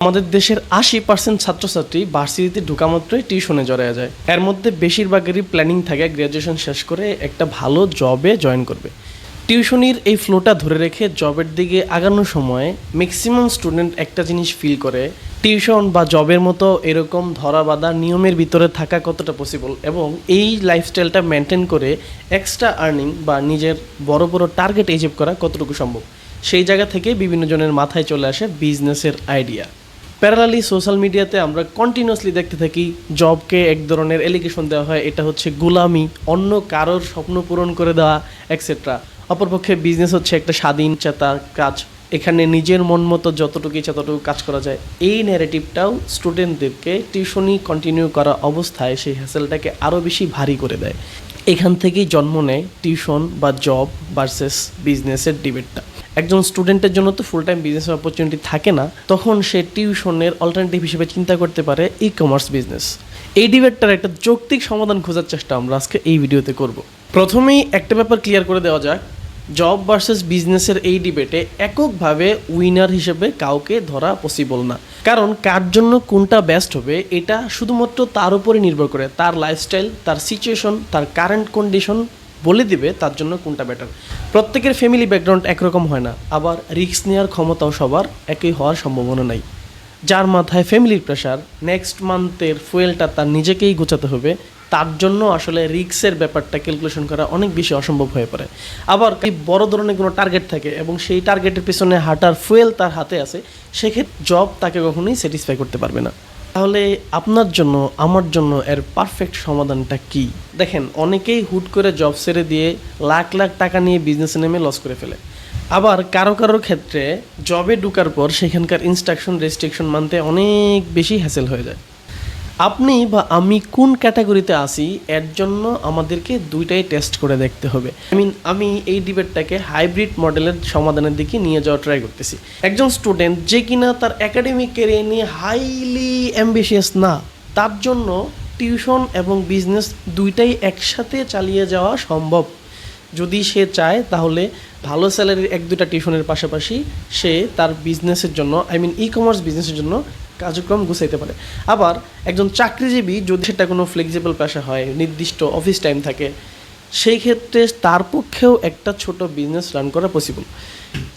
আমাদের দেশের ৮০% ছাত্রছাত্রী ভার্সিটিতে ঢোকা মাত্রই টিউশনে জড়ায় যায়। এর মধ্যে বেশিরভাগেরই প্ল্যানিং থাকে গ্র্যাজুয়েশন শেষ করে একটা ভালো জবে জয়েন করবে। টিউশনির এই ফ্লোটা ধরে রেখে জবের দিকে আগানোর সময় ম্যাক্সিমাম স্টুডেন্ট একটা জিনিস ফিল করে, টিউশন বা জবের মতো এরকম ধরা বাঁধা নিয়মের ভিতরে থাকা কতটা পসিবল, এবং এই লাইফস্টাইলটা মেনটেন করে এক্সট্রা আর্নিং বা নিজের বড় বড় টার্গেট অ্যাচিভ করা কতটুকু সম্ভব। সেই জায়গা থেকে বিভিন্ন জনের মাথায় চলে আসে বিজনেসের আইডিয়া। প্যারালালি সোশ্যাল মিডিয়াতে আমরা কন্টিনিউয়াসলি দেখতে থাকি জবকে এক ধরনের এলিগেশন দেওয়া হয়, এটা হচ্ছে গোলামি, অন্য কারোর স্বপ্ন পূরণ করে দেওয়া এক্সেট্রা। অপরপক্ষে বিজনেস হচ্ছে একটা স্বাধীন চেতার কাজ, এখানে নিজের মন মতো যতটুকু ততটুকু কাজ করা যায়। এই ন্যারেটিভটাও স্টুডেন্টদেরকে টিউশনি কন্টিনিউ করা অবস্থায় সেই হ্যাসেলটাকে আরও বেশি ভারী করে দেয়। এখান থেকেই জন্ম নেয় টিউশন বা জব ভার্সেস বিজনেসের ডিবেটটা। একজন স্টুডেন্টের জন্য তো ফুল টাইম বিজনেসের অপরচুনিটি থাকে না, তখন সে টিউশনের অল্টারনেটিভ হিসেবে চিন্তা করতে পারে ই কমার্স বিজনেস। এই ডিবেটটার একটা যৌক্তিক সমাধান খোঁজার চেষ্টা আমরা আজকে এই ভিডিওতে করব। প্রথমেই একটা ব্যাপার ক্লিয়ার করে দেওয়া যাক, জব ভার্সেস বিজনেসের এই ডিবেটে এককভাবে উইনার হিসেবে কাউকে ধরা পসিবল না, কারণ কার জন্য কোনটা বেস্ট হবে এটা শুধুমাত্র তার উপরে নির্ভর করে। তার লাইফস্টাইল, তার সিচুয়েশন, তার কারেন্ট কন্ডিশন বলে দিবে তার জন্য কোনটা বেটার। প্রত্যেকের ফ্যামিলি ব্যাকগ্রাউন্ড একরকম হয় না, আবার রিস্ক নেওয়ার ক্ষমতাও সবার একই হওয়ার সম্ভাবনা নাই। যার মাথায় ফ্যামিলির প্রেশার, নেক্সট মান্থের ফুয়েলটা তার নিজেকেই গোছাতে হবে, তার জন্য আসলে রিস্কের ব্যাপারটা ক্যালকুলেশন করা অনেক বেশি অসম্ভব হয়ে পড়ে। আবার এই বড় ধরনের কোনো টার্গেট থাকে এবং সেই টার্গেটের পিছনে হাঁটার ফুয়েল তার হাতে আছে, সেক্ষেত্রে জব তাকে কখনোই স্যাটিসফাই করতে পারবে না। তাহলে আপনার জন্য, আমার জন্য এর পারফেক্ট সমাধানটা কি? দেখেন, অনেকেই হুট করে জব ছেড়ে দিয়ে লাখ লাখ টাকা নিয়ে বিজনেসে নেমে লস করে ফেলে। আবার কারোর ক্ষেত্রে জবে ঢুকার পর সেখানকার ইনস্ট্রাকশন রেস্ট্রিকশন মানতে অনেক বেশি হ্যাসেল হয়ে যায়। আপনি বা আমি কোন ক্যাটাগরিতে আসি এর জন্য আমাদেরকে দুইটাই টেস্ট করে দেখতে হবে। আমি এই ডিবেটটাকে হাইব্রিড মডেলের সমাধানের দিকে নিয়ে যাওয়া ট্রাই করতেছি। একজন স্টুডেন্ট যে কিনা তার একাডেমিক ক্যারিয়ার নিয়ে হাইলি অ্যাম্বিশিয়াস না, তার জন্য টিউশন এবং বিজনেস দুইটাই একসাথে চালিয়ে যাওয়া সম্ভব। যদি সে চায় তাহলে ভালো স্যালারির এক দুটা টিউশনের পাশাপাশি সে তার বিজনেসের জন্য, ই কমার্স বিজনেসের জন্য কার্যক্রম গুছাইতে পারে। আবার একজন চাকরিজীবী, যদি সেটা কোনো ফ্লেক্সিবল পেশা হয়, নির্দিষ্ট অফিস টাইম থাকে, সেই ক্ষেত্রে তার পক্ষেও একটা ছোট বিজনেস রান করা পসিবল।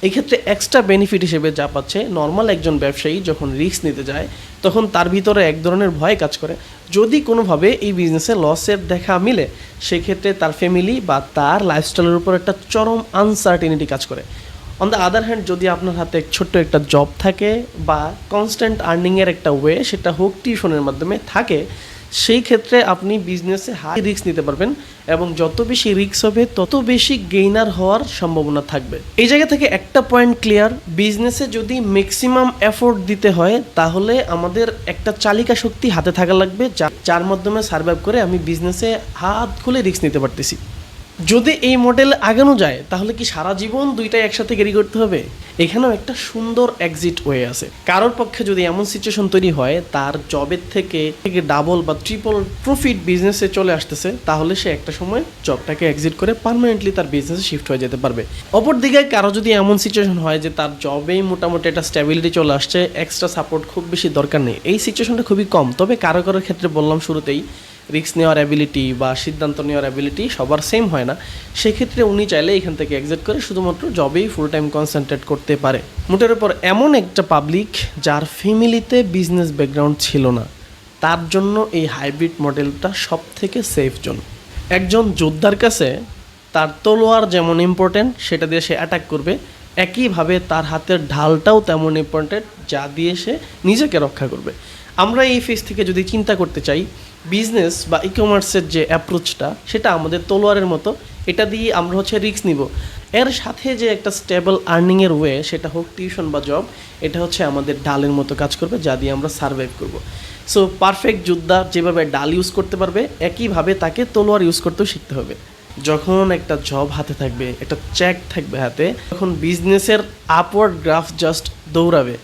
এই ক্ষেত্রে এক্সট্রা বেনিফিট হিসেবে যা পাচ্ছে, নর্মাল একজন ব্যবসায়ী যখন রিস্ক নিতে যায় তখন তার ভিতরে এক ধরনের ভয় কাজ করে, যদি কোনোভাবে এই বিজনেসে লসের দেখা মিলে সেক্ষেত্রে তার ফ্যামিলি বা তার লাইফস্টাইলের উপর একটা চরম আনসার্টিনিটি কাজ করে। অন দ্য আদার হ্যান্ড, যদি আপনার হাতে ছোট্ট একটা জব থাকে বা কনস্ট্যান্ট আর্নিংয়ের একটা ওয়ে, সেটা হোক টিউশনের মাধ্যমে থাকে, সেই ক্ষেত্রে আপনি বিজনেসে হাই রিস্ক নিতে পারবেন এবং যত বেশি রিস্ক হবে তত বেশি গেইনার হওয়ার সম্ভাবনা থাকবে। এই জায়গা থেকে একটা পয়েন্ট ক্লিয়ার, বিজনেসে যদি ম্যাক্সিমাম এফোর্ট দিতে হয় তাহলে আমাদের একটা চালিকা শক্তি হাতে থাকা লাগবে, যার মাধ্যমে সার্ভাইভ করে আমি বিজনেসে হাত খুলে রিস্ক নিতে পারতেছি। যদি এই মডেল আগানো যায় তাহলে কি সারা জীবন দুইটাই একসাথে ক্যারি করতে হবে? এখানেও একটা সুন্দর এক্সিট ওয়ে আছে। কারোর পক্ষে যদি এমন সিচুয়েশন তৈরি হয় তার জবের থেকে ডাবল বা ট্রিপল প্রফিট বিজনেসে চলে আসতেছে, তাহলে সে একটা সময় জবটাকে এক্সিট করে পার্মানেন্টলি তার বিজনেসে শিফট হয়ে যেতে পারবে। অপরদিকে কারো যদি এমন সিচুয়েশন হয় যে তার জবেই মোটামুটি একটা স্ট্যাবিলিটি চলে আসছে, এক্সট্রা সাপোর্ট খুব বেশি দরকার নেই, এই সিচুয়েশনটা খুবই কম। তবে কারোর ক্ষেত্রে বললাম শুরুতেই, রিস্ক নেওয়ার অ্যাবিলিটি বা সিদ্ধান্ত নেওয়ার অ্যাবিলিটি সবার সেম হয় না, সেক্ষেত্রে উনি চাইলে এখান থেকে এক্সিট করে শুধুমাত্র জবেই ফুল টাইম কনসেন্ট্রেট করতে পারে। মোটের উপর এমন একটা পাবলিক যার ফ্যামিলিতে বিজনেস ব্যাকগ্রাউন্ড ছিল না, তার জন্য এই হাইব্রিড মডেলটা সব থেকে সেফ জোন। একজন যোদ্ধার কাছে তার তলোয়ার যেমন ইম্পর্টেন্ট, সেটা দিয়ে সে অ্যাটাক করবে, একইভাবে তার হাতের ঢালটাও তেমন ইম্পর্টেন্ট, যা দিয়ে সে নিজেকে রক্ষা করবে। আমরা এই ফেজ থেকে যদি চিন্তা করতে চাই, বিজনেস বা ই কমার্সের যে অ্যাপ্রোচটা, সেটা আমাদের তলোয়ারের মতো, এটা দিয়ে আমরা রিস্ক নিব, এর সাথে যে একটা স্টেবল আর্নিংয়ের ওয়ে, সেটা হোক টিউশন বা জব, এটা আমাদের ডালের মতো কাজ করবে, যা দিয়ে আমরা সার্ভাইভ করব। সো পারফেক্ট যোদ্ধা যেভাবে ডাল ইউজ করতে পারবে, একইভাবে তাকে তলোয়ার ইউজ করতেও শিখতে হবে। যখন একটা জব হাতে থাকবে, একটা চেক থাকবে হাতে, তখন বিজনেসের আপওয়ার্ড গ্রাফ জাস্ট দৌড়াবে।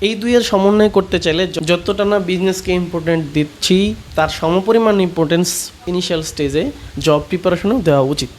এই দুইয়ের সমন্বয় করতে চাইলে যতটা না বিজনেসকে ইম্পর্টেন্ট দিচ্ছি, তার সমপরিমাণ ইম্পর্টেন্স ইনিশিয়াল স্টেজে জব প্রিপারেশনও দেওয়া উচিত।